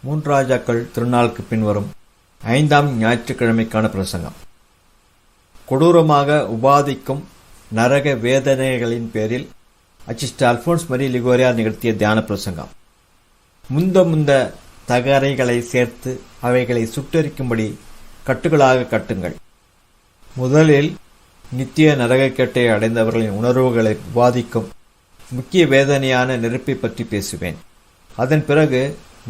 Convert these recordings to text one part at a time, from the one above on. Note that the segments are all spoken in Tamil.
மூன்று ராஜாக்கள் திருநாளுக்கு பின்வரும் 5ஆம் ஞாயிற்றுக்கிழமைக்கான பிரசங்கம். கொடூரமாக உபாதிக்கும் நரக வேதனைகளின் பேரில் அச்சிஸ்டர் அல்போன்ஸ் மரி லிகோரியா நிகழ்த்திய தியான பிரசங்கம். முந்த தகரைகளை சேர்த்து அவைகளை சுட்டெரிக்கும்படி கட்டுகளாக கட்டுங்கள். முதலில் நித்திய நரகக்கேட்டை அடைந்தவர்களின் உணர்வுகளை உபாதிக்கும் முக்கிய வேதனையான நெருப்பை பற்றி பேசுவேன். அதன் பிறகு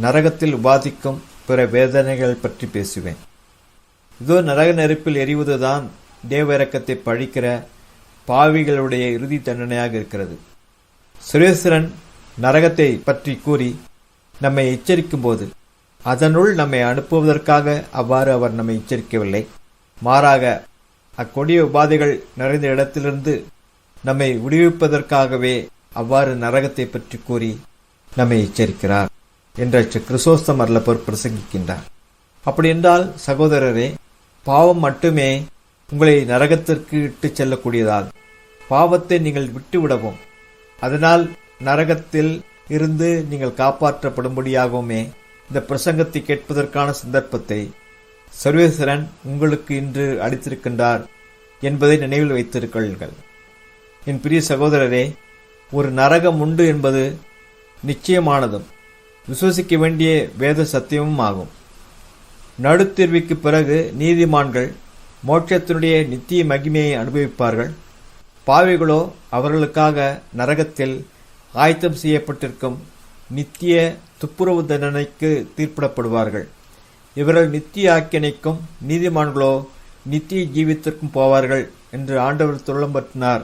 நரகத்தில் உபாதிக்கும் பிற வேதனைகள் பற்றி பேசுவேன். இதோ நரக நெருப்பில் எரிவதுதான் தேவ இரக்கத்தை பழிக்கிற பாவிகளுடைய இறுதி தண்டனையாக இருக்கிறது. சுரேஸ்வரன் நரகத்தை பற்றி கூறி நம்மை எச்சரிக்கும் போது அதனுள் நம்மை அனுப்புவதற்காக அவ்வாறு அவர் நம்மை எச்சரிக்கவில்லை. மாறாக அக்கொடிய உபாதைகள் நிறைந்த இடத்திலிருந்து நம்மை விடுவிப்பதற்காகவே அவ்வாறு நரகத்தை பற்றி கூறி நம்மை எச்சரிக்கிறார் என்ற கிறிஸ்தோஸ்தம் அருளப்பர் பிரசங்கிக்கின்றார். அப்படி என்றால் சகோதரரே, பாவம் மட்டுமே உங்களை நரகத்திற்கு இட்டுச் செல்லக்கூடியதால் பாவத்தை நீங்கள் விட்டுவிடவும் அதனால் நரகத்தில் இருந்து நீங்கள் காப்பாற்றப்படும்படியாகவுமே இந்த பிரசங்கத்தை கேட்பதற்கான சந்தர்ப்பத்தை சர்வேஸ்வரன் உங்களுக்கு இன்று அளித்திருக்கின்றார் என்பதை நினைவில் வைத்திருக்கிறீர்கள். என் பிரிய சகோதரரே, ஒரு நரகம் உண்டு என்பது நிச்சயமானதும் விசுவசிக்க வேண்டிய வேத சத்தியமும் ஆகும். நடுத்தீர்வுக்கு பிறகு நீதிமான்கள் மோட்சத்தினுடைய நித்திய மகிமையை அனுபவிப்பார்கள். பாவிகளோ அவர்களுக்காக நரகத்தில் ஆயத்தம் செய்யப்பட்டிருக்கும் நித்திய துப்புரவு தண்டனைக்கு தீர்ப்பிடப்படுவார்கள். இவர்கள் நித்திய ஆக்கினைக்கும் நீதிமான்களோ நித்திய ஜீவித்திற்கும் போவார்கள் என்று ஆண்டவர் துள்ளம்பற்றினார்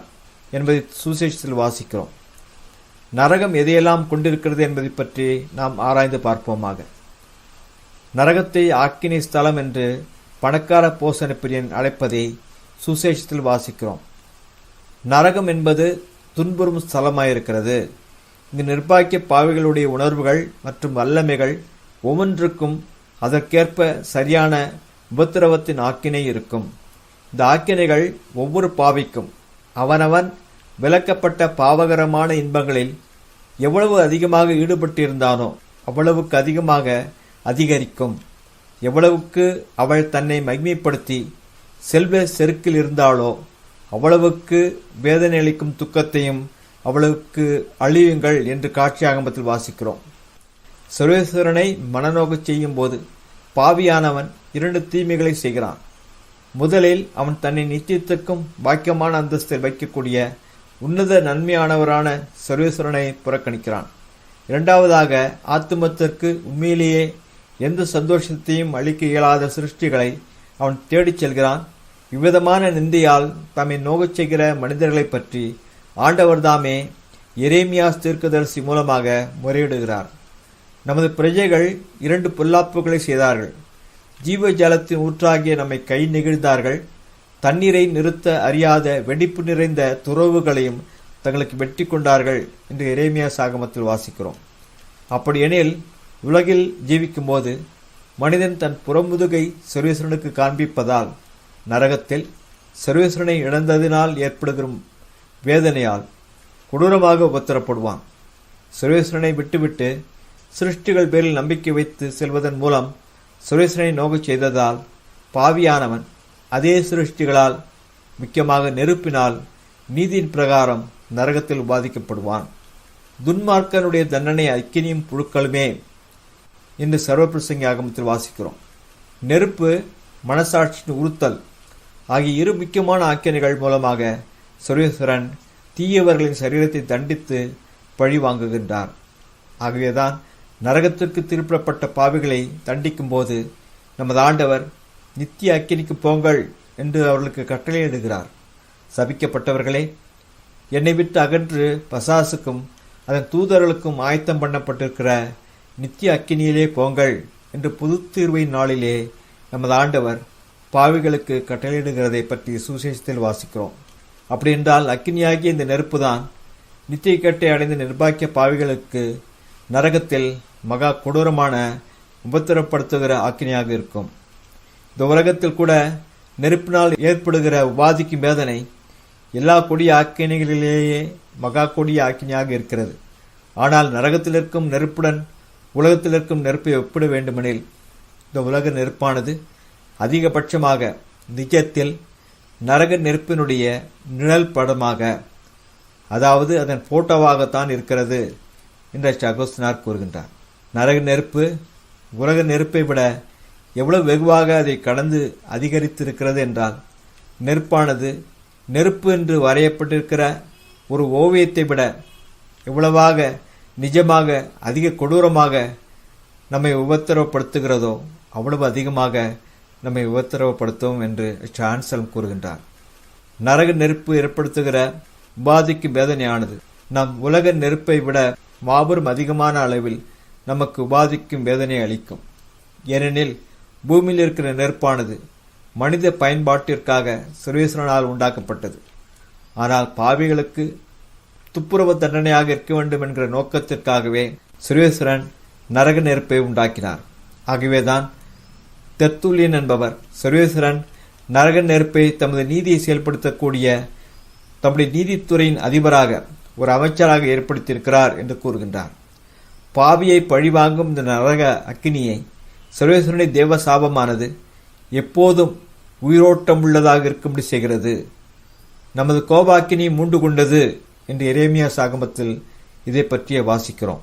என்பதை சுசேஷத்தில் வாசிக்கிறோம். நரகம் எதையெல்லாம் கொண்டிருக்கிறது என்பதை பற்றி நாம் ஆராய்ந்து பார்ப்போமாக. நரகத்தை ஆக்கினை ஸ்தலம் என்று பணக்கார போசன பிரியன் அழைப்பதை சுசேஷத்தில் வாசிக்கிறோம். நரகம் என்பது துன்புறும் ஸ்தலமாயிருக்கிறது. இங்கு நிர்பாக்கிய பாவிகளுடைய உணர்வுகள் மற்றும் வல்லமைகள் ஒவ்வொன்றுக்கும் அதற்கேற்ப சரியான உபத்திரவத்தின் ஆக்கினை இருக்கும். இந்த ஆக்கினைகள் ஒவ்வொரு பாவிக்கும் அவனவன் விலக்கப்பட்ட பாவகரமான இன்பங்களில் எவ்வளவு அதிகமாக ஈடுபட்டிருந்தானோ அவ்வளவுக்கு அதிகமாக அதிகரிக்கும். எவ்வளவுக்கு அவள் தன்னை மகிமைப்படுத்தி செல்வ செருக்கில் இருந்தாளோ அவ்வளவுக்கு வேதனை அளிக்கும் துக்கத்தையும் அவளுக்கு அழியுங்கள் என்று காட்சி ஆகமத்தில் வாசிக்கிறோம். சர்வேஸ்வரனை மனநோகச் செய்யும் போது பாவியானவன் 2 தீமைகளை செய்கிறான். முதலில் அவன் தன்னை நிச்சயத்திற்கும் பாக்கியமான அந்தஸ்தில் வைக்கக்கூடிய உன்னத நன்மையானவரான சர்வேஸ்வரனை புறக்கணிக்கிறான். இரண்டாவதாக ஆத்துமத்திற்கு உண்மையிலேயே எந்த சந்தோஷத்தையும் அளிக்க இயலாத சிருஷ்டிகளை அவன் தேடிச் செல்கிறான். இவ்விதமான நிந்தையால் தம்மை நோகச் செய்கிற மனிதர்களை பற்றி ஆண்டவர் தாமே எரேமியாஸ் தீர்க்கதரிசி மூலமாக முறையிடுகிறார். நமது பிரஜைகள் 2 பொல்லாப்புகளை செய்தார்கள். ஜீவ ஜலத்தின் ஊற்றாகிய நம்மை கை நெகிழ்ந்தார்கள். தண்ணீரை நிறுத்த அறியாத வெடிப்பு நிறைந்த துறவுகளையும் தங்களுக்கு வெட்டி கொண்டார்கள் என்று எரேமியாஸ் ஆகமத்தில் வாசிக்கிறோம். அப்படியெனில் உலகில் ஜீவிக்கும் போது மனிதன் தன் புறமுதுகை சர்வேஸ்வரனுக்கு காண்பிப்பதால் நரகத்தில் சர்வேஸ்வரனை இழந்ததினால் ஏற்படுகிற வேதனையால் கொடூரமாக உபத்திரப்படுவான். சர்வேஸ்வரனை விட்டுவிட்டு சிருஷ்டிகள் பேரில் நம்பிக்கை வைத்து செல்வதன் மூலம் சர்வேஸ்வரனை நோகச் செய்ததால் பாவியானவன் அதே சிருஷ்டிகளால் முக்கியமாக நெருப்பினால் நீதியின் பிரகாரம் நரகத்தில் பாதிக்கப்படுவான். துன்மார்க்கனுடைய தண்டனை அக்கினியும் புழுக்களுமே என்று சர்வபிரசங்கி ஆகமத்தில் வாசிக்கிறோம். நெருப்பு, மனசாட்சியின் உறுத்தல் ஆகிய 2 முக்கியமான ஆக்கினைகள் மூலமாக சர்வேஸ்வரன் தீயவர்களின் சரீரத்தை தண்டித்து பழி வாங்குகின்றார். ஆகவேதான் நரகத்திற்கு திருப்பிடப்பட்ட பாவிகளை தண்டிக்கும் போது நமது ஆண்டவர் நித்திய அக்கினிக்கு போங்கள் என்று அவர்களுக்கு கட்டளையிடுகிறார். சபிக்கப்பட்டவர்களே, என்னை விட்டு அகன்று பசாசுக்கும் அதன் தூதர்களுக்கும் ஆயத்தம் பண்ணப்பட்டிருக்கிற நித்திய அக்கினியிலே போங்கள் என்று புது தீர்வின் நாளிலே நமது ஆண்டவர் பாவிகளுக்கு கட்டளையிடுகிறதை பற்றி சுசேஷத்தில் வாசிக்கிறோம். அப்படி என்றால் அக்கினியாகிய இந்த நெருப்பு தான் நித்திய கேட்டை அடைந்த நிர்பாக்கிய பாவிகளுக்கு நரகத்தில் மகா கொடூரமான உபத்திரப்படுத்துகிற ஆக்கினியாக இருக்கும். இந்த உலகத்தில் கூட நெருப்பினால் ஏற்படுகிற உபாதிக்கும் வேதனை எல்லா கொடிய ஆக்கினைகளிலேயே மகா கொடிய ஆக்கினியாக இருக்கிறது. ஆனால் நரகத்தில் இருக்கும் நெருப்புடன் உலகத்தில் இருக்கும் நெருப்பை ஒப்பிட வேண்டுமெனில் இந்த உலக நெருப்பானது அதிகபட்சமாக நிஜத்தில் நரக நெருப்பினுடைய நிழல் படமாக, அதாவது அதன் போட்டோவாகத்தான் இருக்கிறது என்று அகஸ்தினார் கூறுகின்றார். நரக நெருப்பு உலக நெருப்பை விட எவ்வளவு வெகுவாக அதை கடந்து அதிகரித்திருக்கிறது என்றால், நெருப்பானது நெருப்பு என்று வரையப்பட்டிருக்கிற ஒரு ஓவியத்தை விட எவ்வளவாக நிஜமாக அதிக கொடூரமாக நம்மை உபத்திரவப்படுத்துகிறதோ அவ்வளவு அதிகமாக நம்மை உபத்திரவப்படுத்தும் என்று சான்சலம் கூறுகின்றார். நரக நெருப்பு ஏற்படுத்துகிற உபாதிக்கு வேதனையானது நம் உலக நெருப்பை விட மாபெரும் அதிகமான அளவில் நமக்கு உபாதிக்கும் வேதனை அளிக்கும். ஏனெனில் பூமியில் இருக்கிற நெருப்பானது மனித பயன்பாட்டிற்காக சர்வேஸ்வரனால் உண்டாக்கப்பட்டது. ஆனால் பாவிகளுக்கு துப்புரவு தண்டனையாக இருக்க வேண்டும் என்கிற நோக்கத்திற்காகவே சர்வேஸ்வரன் நரக நெருப்பை உண்டாக்கினார். ஆகவேதான் தெர்த்துல்லியன் என்பவர் சர்வேஸ்வரன் நரக நெருப்பை தமது நீதியை செயல்படுத்தக்கூடிய தம்முடைய நீதித்துறையின் அதிபராக ஒரு அமைச்சராக ஏற்படுத்தியிருக்கிறார் என்று கூறுகின்றார். பாவியை பழிவாங்கும் இந்த நரக அக்கினியை சர்வேஸ்வரனுடைய தேவ சாபமானது எப்போதும் உயிரோட்டம் உள்ளதாக இருக்கும்படி செய்கிறது. நமது கோபாக்கினி மூண்டு கொண்டது என்று எரேமியா சாகமத்தில் இதை பற்றிய வாசிக்கிறோம்.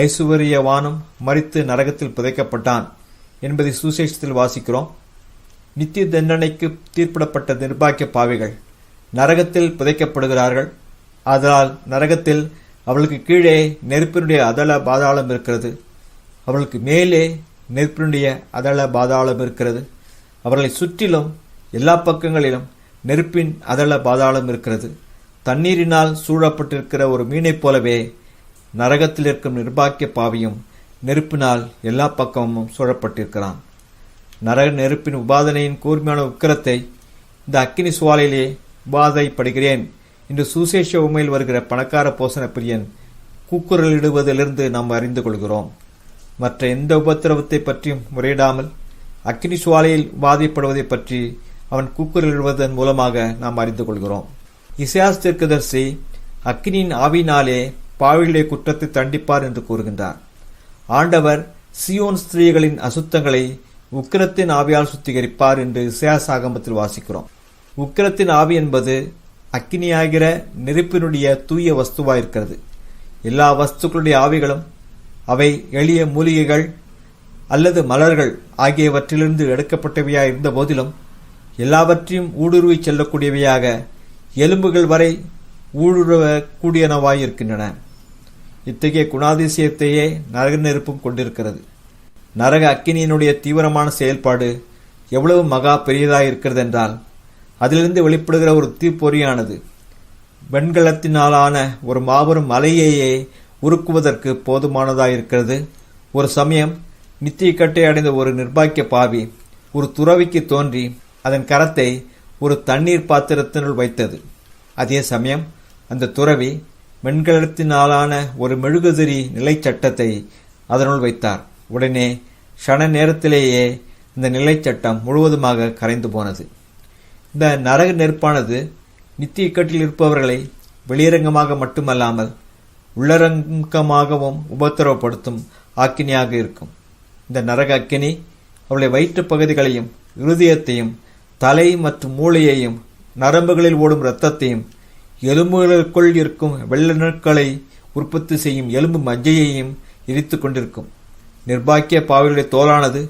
ஐசுவரியவானும் மரித்து நரகத்தில் புதைக்கப்பட்டான் என்பதை சுசேஷத்தில் வாசிக்கிறோம். நித்திய தண்டனைக்கு தீர்ப்பிடப்பட்ட நிர்பாக்கிய பாவிகள் நரகத்தில் புதைக்கப்படுகிறார்கள். அதனால் நரகத்தில் அவளுக்கு கீழே நெருப்பினுடைய அதள பாதாளம் இருக்கிறது, அவளுக்கு மேலே நெருப்பினுடைய அதள பாதாளம் இருக்கிறது. அவர்களை சுற்றிலும் எல்லா பக்கங்களிலும் நெருப்பின் அதள பாதாளம் இருக்கிறது. தண்ணீரினால் சூழப்பட்டிருக்கிற ஒரு மீனைப் போலவே நரகத்தில் இருக்கும் நிர்பாக்கிய பாவியும் நெருப்பினால் எல்லா பக்கமும் சூழப்பட்டிருக்கிறான். நரக நெருப்பின் உபாதனையின் கூர்மையான உக்கிரத்தை இந்த அக்கினி சுவாலையிலே உபாதைப்படுகிறேன் என்று சுசேஷ உண்மையில் வருகிற பணக்கார போசன பிரியன் கூக்குரலிடுவதிலிருந்து நாம் அறிந்து கொள்கிறோம். மற்ற எந்த உபத்திரவத்தை பற்றியும் முறையிடாமல் அக்கினி சுவாலையில் உபாதைப்படுவதை பற்றி அவன் கூக்குரலிடுவதன் மூலமாக நாம் அறிந்து கொள்கிறோம். இசாயாஸ் தீர்க்கதரிசி அக்கினியின் ஆவினாலே பாவிகளுடைய குற்றத்தை தண்டிப்பார் என்று கூறுகின்றார். ஆண்டவர் சியோன் ஸ்திரீகளின் அசுத்தங்களை உக்கிரத்தின் ஆவியால் சுத்திகரிப்பார் என்று இசாயாஸ் ஆகமத்தில் வாசிக்கிறோம். உக்கிரத்தின் ஆவி என்பது அக்கினியாகிற நெருப்பினுடைய தூய வஸ்துவாயிருக்கிறது. எல்லா வஸ்துக்களுடைய ஆவிகளும் அவை எளிய மூலிகைகள் அல்லது மலர்கள் ஆகியவற்றிலிருந்து எடுக்கப்பட்டவையாக இருந்த போதிலும் எல்லாவற்றையும் ஊடுருவி செல்லக்கூடியவையாக எலும்புகள் வரை ஊடுருவக்கூடியனவாயிருக்கின்றன. இத்தகைய குணாதிசயத்தையே நரக நெருப்பும் கொண்டிருக்கிறது. நரக அக்கினியினுடைய தீவிரமான செயல்பாடு எவ்வளவு மகா பெரியதாயிருக்கிறது என்றால், அதிலிருந்து வெளிப்படுகிற ஒரு தீப்பொறியானது வெண்கலத்தினாலான ஒரு மாபெரும் மலையையே உருக்குவதற்கு போதுமானதாயிருக்கிறது. ஒரு சமயம் நித்திய கட்டை அடைந்த ஒரு நிர்பாக்கிய பாவி ஒரு துறவிக்கு தோன்றி அதன் கரத்தை ஒரு தண்ணீர் பாத்திரத்தினுள் வைத்தது. அதே சமயம் அந்த துறவி வெண்கலத்தினாலான ஒரு மெழுகுதிரி நிலைச்சட்டத்தை அதனுள் வைத்தார். உடனே க்ஷண நேரத்திலேயே இந்த நிலைச்சட்டம் முழுவதுமாக கரைந்து போனது. இந்த நரக நெருப்பானது நித்திய இக்கட்டில் இருப்பவர்களை வெளியரங்கமாக மட்டுமல்லாமல் உள்ளரங்கமாகவும் உபத்திரவப்படுத்தும் ஆக்கினியாக இருக்கும். இந்த நரக அக்கினி அவளை வயிற்று பகுதிகளையும் இருதயத்தையும் தலை மற்றும் மூளையையும் நரம்புகளில் ஓடும் இரத்தத்தையும் எலும்புகளுக்குள் இருக்கும் வெள்ளணுக்களை உற்பத்தி செய்யும் எலும்பு மஜ்ஜையையும் எரித்து கொண்டிருக்கும். நிர்பாக்கிய பாவிகளுடைய தோலானது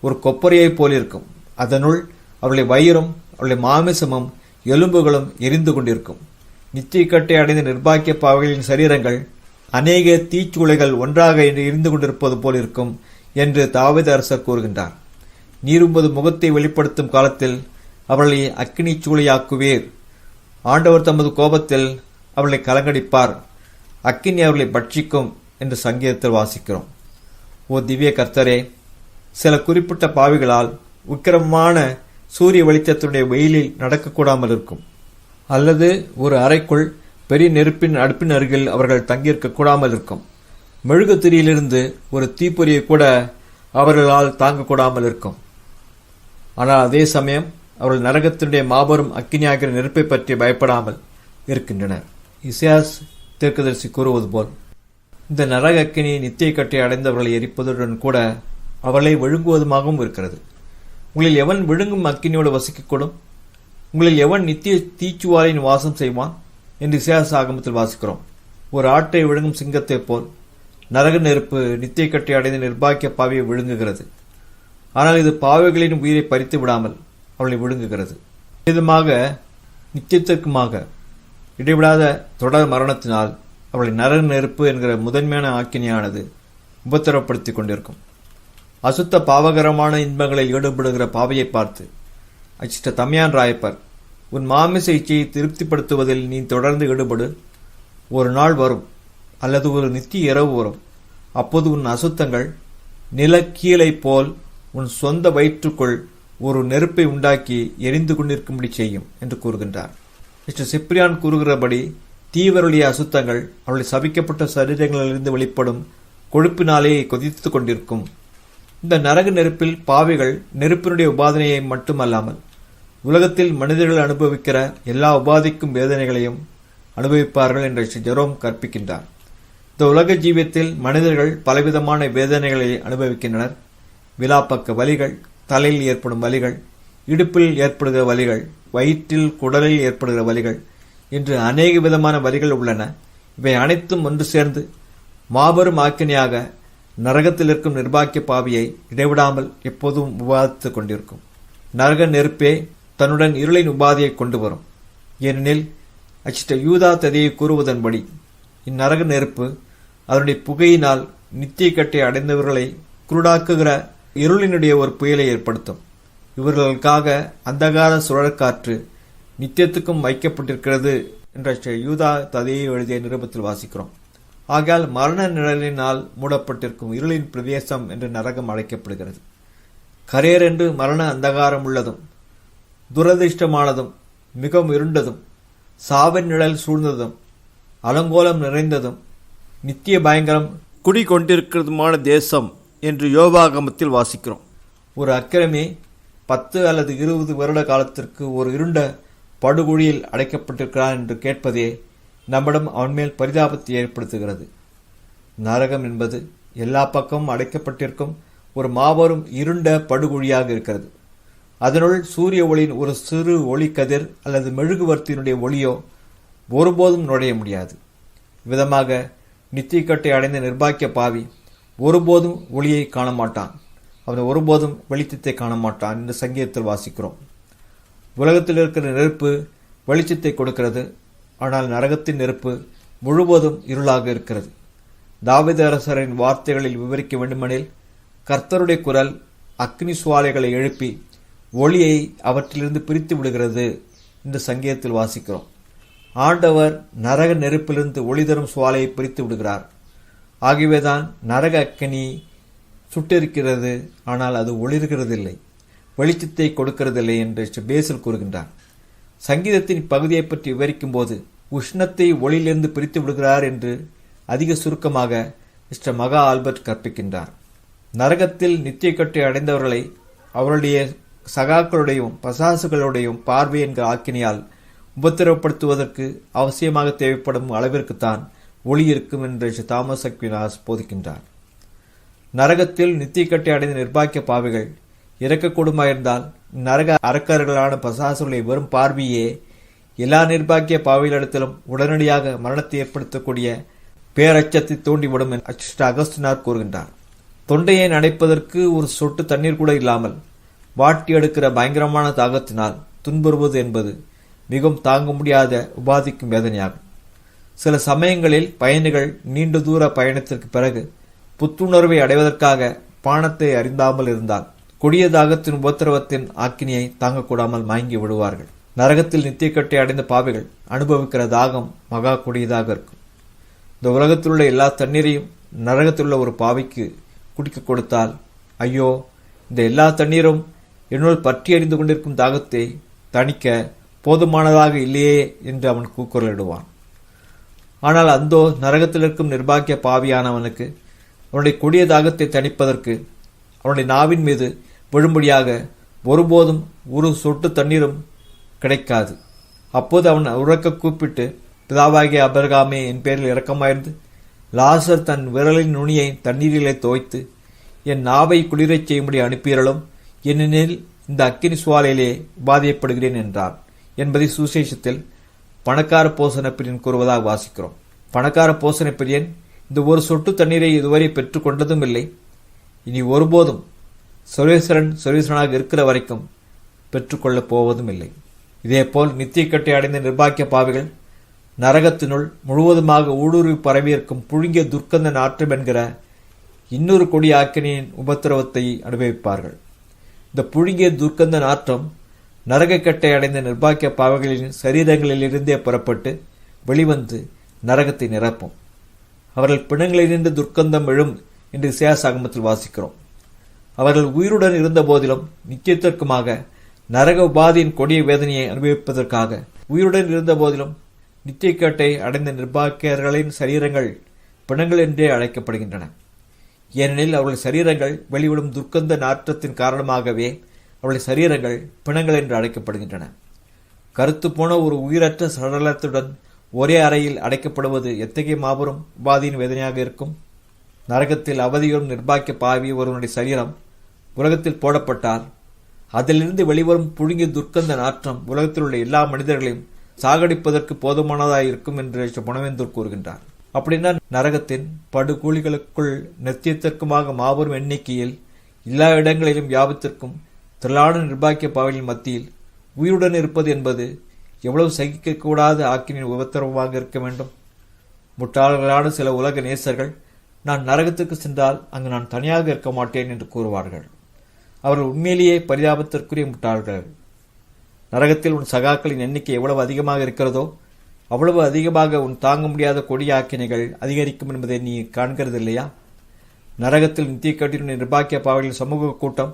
ஒரு கொப்பரையைப் போலிருக்கும். அதனுள் அவளுடைய வயிறும் அவளுடைய மாமிசமும் எலும்புகளும் எரிந்து கொண்டிருக்கும். நித்திய கட்டை அடைந்த நிர்பாக்கிய பாவிகளின் சரீரங்கள் அநேக தீச்சூளைகள் ஒன்றாக எரிந்து கொண்டிருப்பது போல் இருக்கும் என்று தாவீது அரசர் கூறுகின்றார். நீரும்பது முகத்தை வெளிப்படுத்தும் காலத்தில் அவளை அக்கினி சூளையாக்குவீர். ஆண்டவர் தமது கோபத்தில் அவளை கலங்கடிப்பார். அக்கினி அவர்களை பட்சிக்கும் என்று சங்கீதத்தில் வாசிக்கிறோம். ஓ திவ்ய கர்த்தரே, சில குறிப்பிட்ட பாவிகளால் உக்கிரமான சூரிய வெளிச்சத்துடைய வெயிலில் நடக்கக்கூடாமல் இருக்கும், அல்லது ஒரு அறைக்குள் பெரிய நெருப்பின் அடுப்பின் அருகில் அவர்கள் தங்கியிருக்க கூடாமல் இருக்கும். மெழுகு திரியிலிருந்து ஒரு தீப்பொறியை கூட அவர்களால் தாங்கக்கூடாமல் இருக்கும். ஆனால் அதே சமயம் அவர்கள் நரகத்தினுடைய மாபெரும் அக்கினியாகிற நெருப்பை பற்றி பயப்படாமல் இருக்கின்றனர். இசாயாஸ் தீர்க்கதரிசி கூறுவது போல் இந்த நரக அக்கினி நித்திய கட்டை அடைந்தவர்களை எரிப்பதுடன் கூட அவர்களை விழுங்குவதுமாகவும் இருக்கிறது. உங்களில் எவன் விழுங்கும் அக்கினியோடு வசிக்கக்கூடும்? உங்களில் எவன் நித்திய தீச்சுவாலின் வாசம் செய்வான் என்று இசாயாஸ் ஆகமத்தில் வாசிக்கிறோம். ஒரு ஆட்டை விழுங்கும் சிங்கத்தைப் போல் நரக நெருப்பு நித்திய கட்டை அடைந்த நிர்பாக்கிய பாவியை விழுங்குகிறது. ஆனால் இது பாவிகளின் உயிரை பறித்து விடாமல் அவளை விழுங்குகிறது. விதமாக நித்தியத்திற்குமாக இடைவிடாத தொடர் மரணத்தினால் அவளை நரக நெருப்பு என்கிற முதன்மையான ஆக்கினியானது உபத்திரப்படுத்திக் கொண்டிருக்கும். அசுத்த பாவகரமான இன்பங்களில் ஈடுபடுகிற பாவையை பார்த்து அச்சிட்ட தமையான் ராயப்பர், உன் மாமிச இச்சையை திருப்திப்படுத்துவதில் நீ தொடர்ந்து ஈடுபடு. ஒரு நாள் வரும், அல்லது ஒரு நித்திய இரவு வரும், அப்போது உன் அசுத்தங்கள் நிலக்கீழை போல் உன் சொந்த வயிற்றுக்குள் ஒரு நெருப்பை உண்டாக்கி எரிந்து கொண்டிருக்கும்படி செய்யும் என்று கூறுகின்றார். மிஸ்டர் சிப்ரியான் கூறுகிறபடி தீவிரலிய அசுத்தங்கள் அவளுடைய சபிக்கப்பட்ட சரீரங்களிலிருந்து வெளிப்படும் கொழுப்பினாலே கொதித்துக் கொண்டிருக்கும். இந்த நரக நெருப்பில் பாவிகள் நெருப்பினுடைய உபாதனையை மட்டுமல்லாமல் உலகத்தில் மனிதர்கள் அனுபவிக்கிற எல்லா உபாதிக்கும் வேதனைகளையும் அனுபவிப்பார்கள் என்று ஜெரோம் கற்பிக்கின்றார். இந்த உலக ஜீவியத்தில் மனிதர்கள் பலவிதமான வேதனைகளை அனுபவிக்கின்றனர். விலாப்பக்க வலிகள், தலையில் ஏற்படும் வலிகள், இடுப்பில் ஏற்படுகிற வலிகள், வயிற்றில் குடலில் ஏற்படுகிற வலிகள் என்று அநேக விதமான வலிகள் உள்ளன. இவை அனைத்தும் ஒன்று சேர்ந்து மாபெரும் ஆக்கினியாக நரகத்தில் இருக்கும் நிர்பாக்கிய பாவியை இடைவிடாமல் எப்போதும் உபாதித்துக் கொண்டிருக்கும். நரக நெருப்பே தன்னுடன் இருளின் உபாதியை கொண்டு வரும். ஏனெனில் அச்சிட்ட யூதா ததியை கூறுவதன்படி இந்நரக நெருப்பு அதனுடைய புகையினால் நித்திய கட்டை அடைந்தவர்களை குருடாக்குகிற இருளினுடைய ஒரு புயலை ஏற்படுத்தும். இவர்களுக்காக அந்தகார சுழற்காற்று நித்தியத்துக்கும் வைக்கப்பட்டிருக்கிறது என்ற யூதா ததியை எழுதிய நிருபத்தில் வாசிக்கிறோம். ஆகையால் மரண நிழலினால் மூடப்பட்டிருக்கும் இருளின் பிரதேசம் என்று நரகம் அழைக்கப்படுகிறது. கரையர் என்று மரண அந்தகாரம் உள்ளதும் துரதிருஷ்டமானதும் மிகவும் இருண்டதும் சாவின் நிழல் சூழ்ந்ததும் அலங்கோலம் நிறைந்ததும் நித்திய பயங்கரம் குடிகொண்டிருக்கிறதுமான தேசம் என்று யோவாகமத்தில் வாசிக்கிறோம். ஒரு அக்கிரமி 10 அல்லது 20 வருட காலத்திற்கு ஒரு இருண்ட படுகொழியில் அடைக்கப்பட்டிருக்கிறான் என்று கேட்பதே நம்மிடம் அவன் மேல் பரிதாபத்தை ஏற்படுத்துகிறது. நரகம் என்பது எல்லா பக்கமும் அடைக்கப்பட்டிருக்கும் ஒரு மாபெரும் இருண்ட படுகொழியாக இருக்கிறது. அதனுள் சூரிய ஒளியின் ஒரு சிறு ஒளி கதிர் அல்லது மெழுகுவர்த்தியினுடைய ஒளியோ ஒருபோதும் நுழைய முடியாது. விதமாக நித்தியக்கட்டை அடைந்த நிர்பாக்கிய பாவி ஒருபோதும் ஒளியை காண மாட்டான், அவன் ஒருபோதும் வெளிச்சத்தை காண மாட்டான் என்று சங்கீதத்தில் வாசிக்கிறோம். உலகத்தில் இருக்கிற நெருப்பு வெளிச்சத்தை கொடுக்கிறது, ஆனால் நரகத்தின் நெருப்பு முழுவதும் இருளாக இருக்கிறது. தாவீது அரசரின் வார்த்தைகளில் விவரிக்க வேண்டுமெனில், கர்த்தருடைய குரல் அக்னி சுவாலைகளை எழுப்பி ஒளியை அவற்றிலிருந்து பிரித்து விடுகிறது என்று சங்கீதத்தில் வாசிக்கிறோம். ஆண்டவர் நரக நெருப்பிலிருந்து ஒளி தரும் சுவாலையை பிரித்து விடுகிறார். ஆகவேதான் நரக அக்கினி சுட்டிருக்கிறது, ஆனால் அது ஒளிர்கிறதில்லை, வெளிச்சத்தை கொடுக்கிறதில்லை என்று பேசல் கூறுகின்றார். சங்கீதத்தின் பகுதியை பற்றி விவரிக்கும் போது உஷ்ணத்தை ஒளியிலிருந்து பிரித்து விடுகிறார் என்று அதிக சுருக்கமாக மிஸ்டர் மகா ஆல்பர்ட் கற்பிக்கின்றார். நரகத்தில் நித்தியக்கட்டை அடைந்தவர்களை அவருடைய சகாக்களுடையும் பசாசுகளுடையும் பார்வை என்கிற ஆக்கினியால் உபத்திரவப்படுத்துவதற்கு அவசியமாக தேவைப்படும் அளவிற்குத்தான் ஒளி இருக்கும் என்று தாமஸ் அக்வினாஸ் போதிக்கின்றார். நரகத்தில் நித்தியக்கட்டை அடைந்த நிர்பாக்கிய பாவிகள் இறக்கக்கூடுமாயிருந்தால் நரக அரக்கர்களான பசாசுகளை வெறும் பார்வையே எல்லா நிர்பாக்கிய பாவிகளிடத்திலும் உடனடியாக மரணத்தை ஏற்படுத்தக்கூடிய பேரச்சத்தை தூண்டிவிடும் என்று அகஸ்டினார் கூறுகின்றார். தொண்டையை நனைப்பதற்கு ஒரு சொட்டு தண்ணீர் கூட இல்லாமல் வாட்டி எடுக்கிற பயங்கரமான தாகத்தினால் துன்புறுவது என்பது மிகவும் தாங்க முடியாத உபாதிக்கும் வேதனையாகும். சில சமயங்களில் பயணிகள் நீண்ட தூர பயணத்திற்கு பிறகு புத்துணர்வை அடைவதற்காக பானத்தை அறிந்தாமல் இருந்தால் கொடிய தாகத்தின் உபத்திரவத்தின் ஆக்கினியை தாங்கக்கூடாமல் மயங்கி விடுவார்கள். நரகத்தில் நித்தியக்கட்டை அடைந்த பாவிகள் அனுபவிக்கிற தாகம் மகா கொடியதாக இருக்கும். இந்த உலகத்தில் உள்ள எல்லா தண்ணீரையும் நரகத்தில் உள்ள ஒரு பாவிக்கு குடிக்க கொடுத்தால், ஐயோ, இந்த எல்லா தண்ணீரும் என்னுள் பற்றி அறிந்து கொண்டிருக்கும் தாகத்தை தணிக்க போதுமானதாக இல்லையே என்று அவன் கூக்குரலிடுவான். ஆனால் அந்தோ நரகத்தில் இருக்கும் நிர்பாக்கிய பாவியானவனுக்கு அவனுடைய கொடிய தாகத்தை தணிப்பதற்கு அவனுடைய நாவின் மீது விழும்படியாக ஒருபோதும் ஒரு சொட்டு தண்ணீரும் கிடைக்காது. அப்போது அவன் உறக்க கூப்பிட்டு, பிதாவாகிய அபிரகாமே, என் பேரில் இரக்கமாயிருந்து லாசர் தன் விரலின் நுனியை தண்ணீரிலே தோய்த்து என் நாவை குளிரச் செய்யும்படி அனுப்பியறலும், ஏனெனில் இந்த அக்கினி சுவாலையிலே பாதிக்கப்படுகிறேன் என்றார் என்பதை சுசேஷத்தில் பணக்கார போசன பிரியன் கூறுவதாக வாசிக்கிறோம். பணக்கார போசன பிரியன் இந்த ஒரு சொட்டு தண்ணீரை இதுவரை பெற்றுக் கொண்டதும் இல்லை, இனி ஒருபோதும் சர்வேஸ்வரனாக இருக்கிற வரைக்கும் பெற்றுக்கொள்ளப் போவதும் இல்லை. இதேபோல் நித்திய கட்டை அடைந்த நிர்பாக்கிய பாவிகள் நரகத்தினுள் முழுவதுமாக ஊடுருவி பரவியிருக்கும் புழுங்கிய துர்க்கந்த நாற்றம் என்கிற இன்னொரு கொடிய ஆக்கினியின் உபத்திரவத்தை அனுபவிப்பார்கள். இந்த புழுங்கிய துர்க்கந்த நாற்றம் நரகக்கட்டை அடைந்த நிர்பாக்கிய பாவங்களின் சரீரங்களிலிருந்தே புறப்பட்டு வெளிவந்து நரகத்தை நிரப்பும். அவர்கள் பிணங்களிலிருந்து துர்க்கந்தம் எழும் என்று இசையாசாகமத்தில் வாசிக்கிறோம். அவர்கள் உயிருடன் இருந்த போதிலும் நிச்சயத்திற்குமாக நரக உபாதியின் கொடிய வேதனையை அனுபவிப்பதற்காக உயிருடன் இருந்த போதிலும் நித்தியக்கட்டை அடைந்த நிர்பாக்கியர்களின் சரீரங்கள் பிணங்கள் என்றே அழைக்கப்படுகின்றன. ஏனெனில் அவர்கள் சரீரங்கள் வெளிவிடும் துர்க்கந்த நாற்றத்தின் காரணமாகவே அவருடைய சரீரங்கள் பிணங்கள் என்று அழைக்கப்படுகின்றன. கருத்து போன ஒரு உயிரற்ற சடலத்துடன் ஒரே அறையில் அடைக்கப்படுவது எத்தகைய மாபெரும் உபாதியின் வேதனையாக இருக்கும். நரகத்தில் அவதியோடும் நிர்பாக்கிய பாவி ஒருவனுடைய சரீரம் உலகத்தில் போடப்பட்டால் அதிலிருந்து வெளிவரும் புழுங்கிய துர்க்கந்த நாற்றம் உலகத்தில் உள்ள எல்லா மனிதர்களையும் சாகடிப்பதற்கு போதுமானதாயிருக்கும் என்று புனவேந்தூர் கூறுகின்றார். அப்படின்னா நரகத்தின் படுகூலிகளுக்குள் நித்தியத்திற்குமாக மாபெரும் எண்ணிக்கையில் எல்லா இடங்களிலும் வியாபத்திற்கும் திரளான நிர்பாக்கிய பாவலின் மத்தியில் உயிருடன் இருப்பது என்பது எவ்வளவு சகிக்கக்கூடாத ஆக்கினின் உபத்திரவமாக இருக்க வேண்டும். முட்டாள்களான சில உலக நேசர்கள், நான் நரகத்துக்கு சென்றால் அங்கு நான் தனியாக இருக்க மாட்டேன் என்று கூறுவார்கள். அவர்கள் உண்மையிலேயே பரிதாபத்திற்குரிய முட்டாள்கள். நரகத்தில் உன் சகாக்களின் எண்ணிக்கை எவ்வளவு அதிகமாக இருக்கிறதோ அவ்வளவு அதிகமாக உன் தாங்க முடியாத கொடிய ஆக்கினைகள் அதிகரிக்கும் என்பதை நீ காண்கிறது இல்லையா? நரகத்தில் நித்தியக்கட்டின் நிர்பாக்கிய பாவலின் சமூக கூட்டம்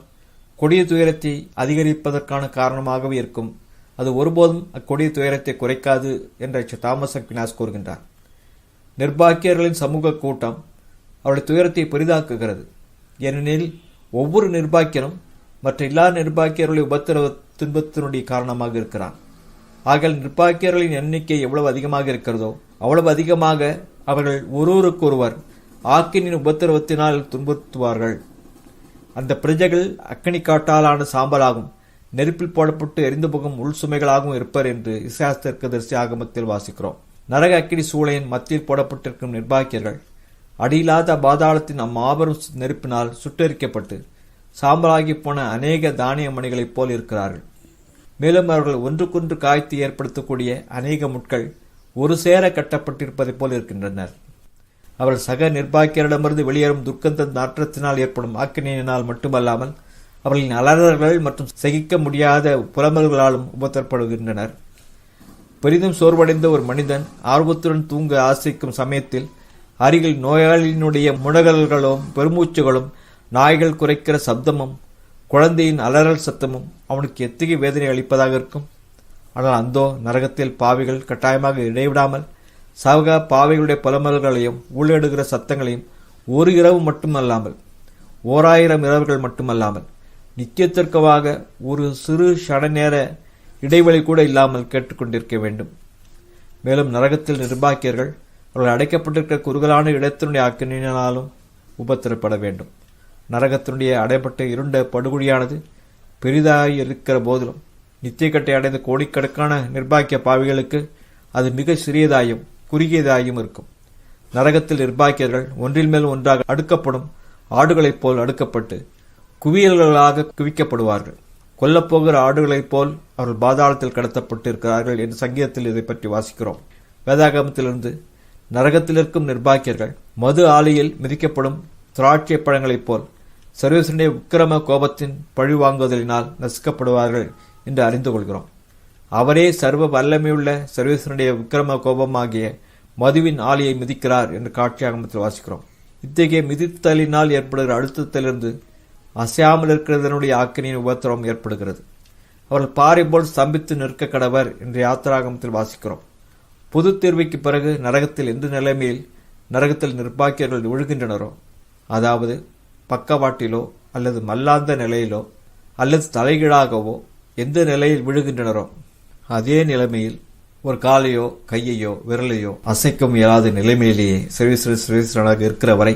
கொடிய துயரத்தை அதிகரிப்பதற்கான காரணமாகவே இருக்கும். அது ஒருபோதும் அக்கொடிய துயரத்தை குறைக்காது என்று தாமஸ் அக்வினாஸ் கூறுகின்றார். நிர்பாக்கியர்களின் சமூக கூட்டம் அவருடைய துயரத்தை பெரிதாக்குகிறது. ஏனெனில் ஒவ்வொரு நிர்பாக்கியனும் மற்ற எல்லா நிர்பாக்கியர்களுடைய உபத்திரவ துன்பத்தினுடைய காரணமாக இருக்கிறார். ஆகிய நிர்பாக்கியர்களின் எண்ணிக்கை எவ்வளவு அதிகமாக இருக்கிறதோ அவ்வளவு அதிகமாக அவர்கள் ஒருவருக்கொருவர் ஆக்கினின் உபத்திரவத்தினால் துன்புறுத்துவார்கள். அந்த பிரஜைகள் அக்கனி காட்டாலான சாம்பலாகும் நெருப்பில் போடப்பட்டு எரிந்து போகும் உள் சுமைகளாகவும் இருப்பர் என்று இசாஸ்திற்கு ஆகமத்தில் வாசிக்கிறோம். நரக அக்கினி சூளையின் மத்தியில் போடப்பட்டிருக்கும் நிர்பாக்கியர்கள் அடியில்லாத பாதாளத்தின் அம்மாபெரும் நெருப்பினால் சுட்டரிக்கப்பட்டு சாம்பலாகி போன அநேக தானிய மணிகளைப் போல் இருக்கிறார்கள். மேலும் அவர்கள் ஒன்றுக்கொன்று காய்த்து ஏற்படுத்தக்கூடிய அநேக முட்கள் ஒரு சேர கட்டப்பட்டிருப்பதைப் போல் இருக்கின்றனர். அவர்கள் சக நிர்பாக்கியரிடமிருந்து வெளியேறும் துர்க்கந்த நாற்றத்தினால் ஏற்படும் ஆக்கினியினால் மட்டுமல்லாமல் அவர்களின் அலறல்கள் மற்றும் சகிக்க முடியாத புலம்பல்களாலும் உபத்திரப்படுகின்றனர். பெரிதும் சோர்வடைந்த ஒரு மனிதன் ஆர்வத்துடன் தூங்க ஆசைக்கும் சமயத்தில் அருகில் நோயாளியினுடைய முனகல்களும் பெருமூச்சுகளும் நாய்கள் குறைக்கிற சப்தமும் குழந்தையின் அலறல் சத்தமும் அவனுக்கு எத்தகைய வேதனை அளிப்பதாக இருக்கும். ஆனால் அந்தோ நரகத்தில் பாவிகள் கட்டாயமாக இடைவிடாமல் சக பாவிகளுடைய புலம்பல்களையும் ஊழலிடுகிற சத்தங்களையும் ஒரு இரவு மட்டுமல்லாமல் 1000 இரவுகள் மட்டுமல்லாமல் நித்தியத்திற்காக ஒரு சிறு ஷட நேர இடைவெளி கூட இல்லாமல் கேட்டுக்கொண்டிருக்க வேண்டும். மேலும் நரகத்தில் நிர்பாக்கியர்கள் அவர்கள் அடைக்கப்பட்டிருக்கிற குறுகலான இடத்தினுடைய ஆக்கினாலும் உபத்திரப்பட வேண்டும். நரகத்தினுடைய அடைப்பட்ட இருண்ட படுகொடியானது பெரிதாய் இருக்கிற போதிலும் நித்தியக்கட்டை அடைந்த கோடிக்கணக்கான நிர்பாக்கிய பாவிகளுக்கு அது மிக சிறியதாயும் குறுகியதாயும் இருக்கும். நரகத்தில் நிர்பாக்கியர்கள் ஒன்றில் மேல் ஒன்றாக அடுக்கப்படும் ஆடுகளைப் போல் அடுக்கப்பட்டு குவியல்களாக குவிக்கப்படுவார்கள். கொல்லப்போகிற ஆடுகளைப் போல் அவர்கள் பாதாளத்தில் கடத்தப்பட்டு இருக்கிறார்கள் என்று சங்கீதத்தில் இதை பற்றி வாசிக்கிறோம். வேதாகமத்திலிருந்து நரகத்தில் இருக்கும் நிர்பாக்கியர்கள் மது ஆலையில் மிதிக்கப்படும் திராட்சை பழங்களைப் போல் சர்வேஸ்வரனுடைய விக்கிரம கோபத்தின் பழி வாங்குவதலினால் நசுக்கப்படுவார்கள் என்று அறிந்து கொள்கிறோம். அவரே சர்வ வல்லமையுள்ள சர்வேஸ்வரனுடைய விக்கிரம கோபமாகிய மதுவின் ஆலையை மிதிக்கிறார் என்று காட்சியாகமத்தில் வாசிக்கிறோம். இத்தகைய மிதித்தலினால் ஏற்படுகிற அழுத்தத்திலிருந்து அசையாமல் இருக்கிறதனுடைய ஆக்கினியின் உபத்திரவம் ஏற்படுகிறது. அவர்கள் பாறை போல் ஸ்தம்பித்து நிற்க கடவர் என்று யாத்திராகமத்தில் வாசிக்கிறோம். பொது தேர்வைக்கு பிறகு நரகத்தில் எந்த நிலைமையில் நரகத்தில் நிர்பாக்கியர்கள் விழுகின்றனரோ, அதாவது பக்கவாட்டிலோ அல்லது மல்லாந்த நிலையிலோ அல்லது தலைகீழாகவோ எந்த நிலையில் விழுகின்றனரோ அதே நிலைமையில் ஒரு காலையோ கையையோ விரலையோ அசைக்க இயலாத நிலைமையிலேயே சர்வீஸ்வரனாக இருக்கிற வரை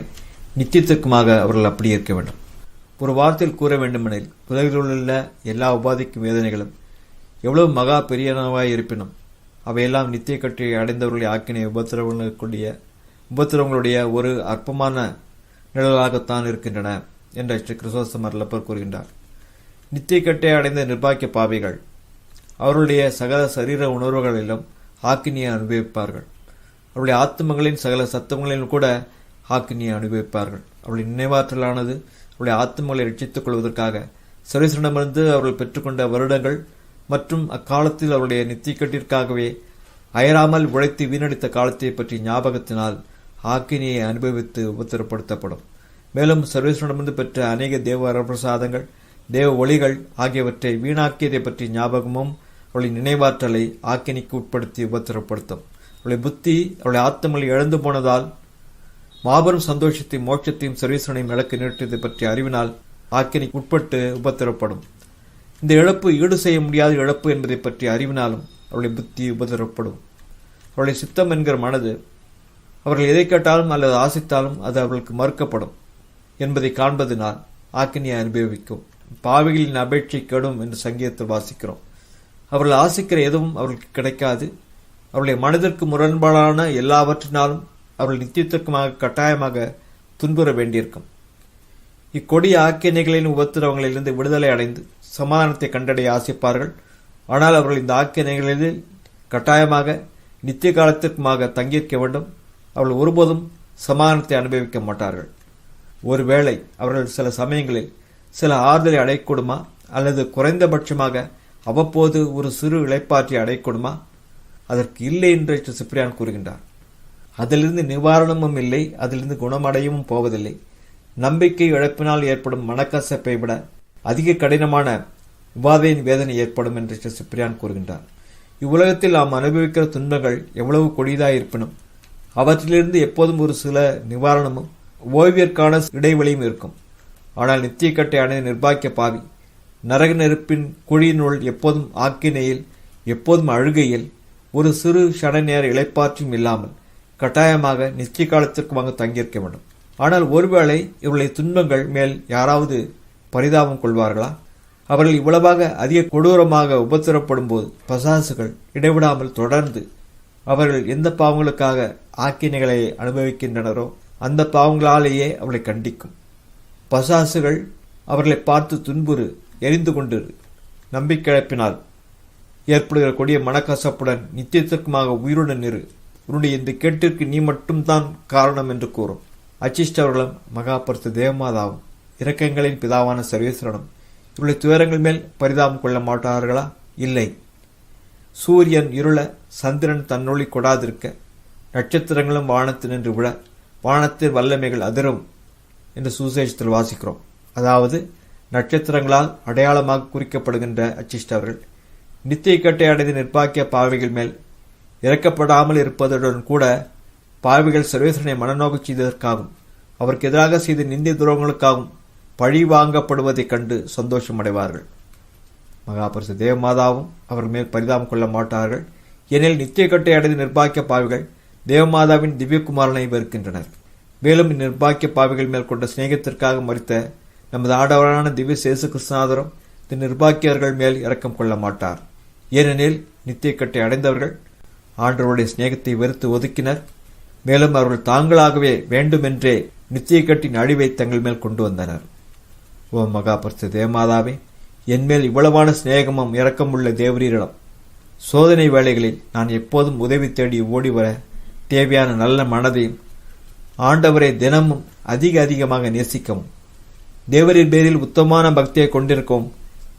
நித்தியத்திற்குமாக அவர்கள் அப்படி இருக்க வேண்டும். ஒரு வார்த்தையில் கூற வேண்டுமெனில் உலகில் உள்ள எல்லா உபாதிக்கும் வேதனைகளும் எவ்வளவு மகா பெரியனவாய் இருப்பினும் அவையெல்லாம் நித்திய கட்டை அடைந்தவர்களை ஆக்கினை உபத்திரவங்களுடைய ஒரு அற்பமான நிழலாகத்தான் இருக்கின்றன என்று ஸ்ரீ கிறிஸ்தோஸ்தமர் லப்பர் கூறுகின்றார். நித்திய கட்டை அடைந்த நிர்பாக்கிய பாவிகள் அவருடைய சகல சரீர உணர்வுகளிலும் ஆக்கினியை அனுபவிப்பார்கள். அவருடைய ஆத்மங்களின் சகல சத்தங்களிலும் கூட ஆக்கினியை அனுபவிப்பார்கள். அவருடைய நினைவாற்றலானது அவருடைய ஆத்மங்களை ரட்சித்துக் கொள்வதற்காக சர்வீசரிடமிருந்து அவர்கள் பெற்றுக்கொண்ட வருடங்கள் மற்றும் அக்காலத்தில் அவருடைய நித்தியக்கட்டிற்காகவே அயராமல் உழைத்து வீணடித்த காலத்தை பற்றி ஞாபகத்தினால் ஆக்கினியை அனுபவித்து உபத்திரப்படுத்தப்படும். மேலும் சர்வீசரிடமிருந்து பெற்ற அநேக தேவ வரப்பிரசாதங்கள் தேவ ஒளிகள் ஆகியவற்றை வீணாக்கியதை பற்றி ஞாபகமும் அவளுடைய நினைவாற்றலை ஆக்கினிக்கு உட்படுத்தி உபத்திரப்படுத்தும். அவளுடைய புத்தி அவளுடைய ஆத்மங்களை இழந்து போனதால் மாபெரும் சந்தோஷத்தையும் மோட்சத்தையும் சர்வீசனையும் இலக்கு நீட்டியதை பற்றி அறிவினால் ஆக்கினிக்கு உட்பட்டு உபத்திரப்படும். இந்த இழப்பு ஈடு செய்ய முடியாத இழப்பு என்பதை பற்றி அறிவினாலும் அவளுடைய புத்தி உபத்திரப்படும். அவளுடைய சித்தம் என்கிற மனது அவர்கள் எதை கேட்டாலும் அல்லது ஆசித்தாலும் அது அவர்களுக்கு மறுக்கப்படும் என்பதை காண்பதனால் ஆக்கினியை அனுபவிக்கும். பாவிகளின் அபேட்சை கெடும் என்று சங்கீதத்தில் வாசிக்கிறோம். அவர்கள் ஆசிக்கிற எதுவும் அவர்களுக்கு கிடைக்காது. அவருடைய மனதிற்கு முரண்பாடான எல்லாவற்றினாலும் அவர்கள் நித்தியத்திற்குமாக கட்டாயமாக துன்புற வேண்டியிருக்கும். இக்கொடிய ஆக்கினைகளின் உபத்திரவங்களிலிருந்து விடுதலை அடைந்து சமாதானத்தை கண்டடைய ஆசிப்பார்கள். ஆனால் அவர்கள் இந்த ஆக்கினைகளில் கட்டாயமாக நித்திய காலத்திற்குமாக தங்கியிருக்க வேண்டும். அவர்கள் ஒருபோதும் சமாதானத்தை அனுபவிக்க மாட்டார்கள். ஒருவேளை அவர்கள் சில சமயங்களில் சில ஆறுதலை அடையக்கூடுமா அல்லது குறைந்தபட்சமாக அவ்வப்போது ஒரு சிறு இளைப்பாற்றி அடையக்கூடுமா? அதற்கு இல்லை என்று சிப்ரியான் கூறுகின்றார். அதிலிருந்து நிவாரணமும் இல்லை, அதிலிருந்து குணமடையவும் போவதில்லை. நம்பிக்கை இழப்பினால் ஏற்படும் மனக்கசப்பை விட அதிக கடினமான உபாதையின் வேதனை ஏற்படும் என்று சிப்ரியான் கூறுகின்றார். இவ்வுலகத்தில் நாம் அனுபவிக்கிற துன்பங்கள் எவ்வளவு கொடியதாயிருப்பினும் அவற்றிலிருந்து எப்போதும் ஒரு சில நிவாரணமும் ஓய்விற்கான இடைவெளியும் இருக்கும். ஆனால் நித்திய கட்டை அடைந்த நிர்பாக்கிய பாவி நரக நெருப்பின் குழியினுள் எப்போதும் ஆக்கினையில் எப்போதும் அழுகையில் ஒரு சிறு ஷட நேர இளைப்பாற்றும் இல்லாமல் கட்டாயமாக நித்திய காலத்திற்குமாக தங்கியிருக்க வேண்டும். ஆனால் ஒருவேளை இவருடைய துன்பங்கள் மேல் யாராவது பரிதாபம் கொள்வார்களா? அவர்கள் இவ்வளவாக அதிக கொடூரமாக உபத்திரப்படும் போது பசாசுகள் இடைவிடாமல் தொடர்ந்து அவர்கள் எந்த பாவங்களுக்காக ஆக்கினைகளை அனுபவிக்கின்றனரோ அந்த பாவங்களாலேயே அவர்களை கண்டிக்கும். பசாசுகள் அவர்களை பார்த்து துன்புறு, எரிந்து கொண்டு நம்பிக்கை இழப்பினால் ஏற்படுகிற கொடிய மனக்கசப்புடன் நித்தியத்திற்குமாக உயிருடன் இரு, உன்னுடைய இந்த கேட்டிற்கு நீ மட்டும்தான் காரணம் என்று கூறும். அச்சிஷ்டவர்களும் மகாபரிசுத்த தேவமாதாவும் இரக்கங்களின் பிதாவான சர்வேஸ்வரனும் இவருடைய துயரங்கள் மேல் பரிதாபம் கொள்ள மாட்டார்களா? இல்லை. சூரியன் இருள, சந்திரன் தன்னொளி கொடாதிருக்க, நட்சத்திரங்களும் வானத்தில் நின்று விழ, வானத்தின் வல்லமைகள் அதிரும் என்று சுசேஷத்தில் வாசிக்கிறோம். அதாவது நட்சத்திரங்களால் அடையாளமாக குறிக்கப்படுகின்ற அச்சிஷ்டவர்கள் நித்திய கட்டை அடைந்த நிர்பாக்கிய பாவிகள் மேல் இறக்கப்படாமல் இருப்பதுடன் கூட பாவிகள் சர்வேஸ்வரனை மனநோக்க செய்ததற்காகவும் அவருக்கு எதிராக செய்த நிந்திய துரோகங்களுக்காகவும் பழி வாங்கப்படுவதைக் கண்டு சந்தோஷம் அடைவார்கள். மகாபரிசுத்த தேவமாதாவும் அவர் மேல் பரிதாபம் கொள்ள மாட்டார்கள். ஏனெனில் நித்திய கட்டை அடைந்த நிர்பாக்கிய பாவிகள் தேவமாதாவின் திவ்யகுமாரனை வெறுக்கின்றனர். மேலும் இந்நிர்பாக்கிய பாவிகள் மேல் கொண்ட சிநேகத்திற்காக மறித்த நமது ஆண்டவரான திவ்ய சேசு கிருஷ்ணாதரும் இந்த நிர்பாக்கியர்கள் மேல் இரக்கம் கொள்ள மாட்டார். ஏனெனில் நித்திய கட்டை அடைந்தவர்கள் ஆண்டவருடைய சிநேகத்தை வெறுத்து ஒதுக்கினர். மேலும் அவர்கள் தாங்களாகவே வேண்டுமென்றே நித்திய கட்டின் அழிவை தங்கள் மேல் கொண்டு வந்தனர். ஓ மகாபரிசுத்த தேவமாதாவே, என்மேல் இவ்வளவான சிநேகமும் இரக்கமுள்ள தேவரீரிடம் சோதனை வேளைகளில் நான் எப்போதும் உதவி தேடி ஓடிவர தேவையான நல்ல மனதையும் ஆண்டவரை தினமும் அதிகமாக நேசிக்கவும் தேவரின் பேரில் உத்தமமான பக்தியை கொண்டிருக்கவும்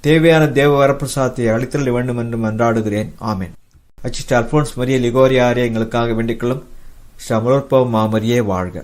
தேவையான தேவ வரப்பிரசாதத்தை அளித்தல் வேண்டும் என்று மன்றாடுகிறேன். ஆமேன். அச்சிஸ்டர் அல்போன்ஸ் மரிய லிகோரியாரே எங்களுக்காக வேண்டிக்கொள்ளும். ஸ்ரீ அமலோற்பவ மாமரியே வாழ்க.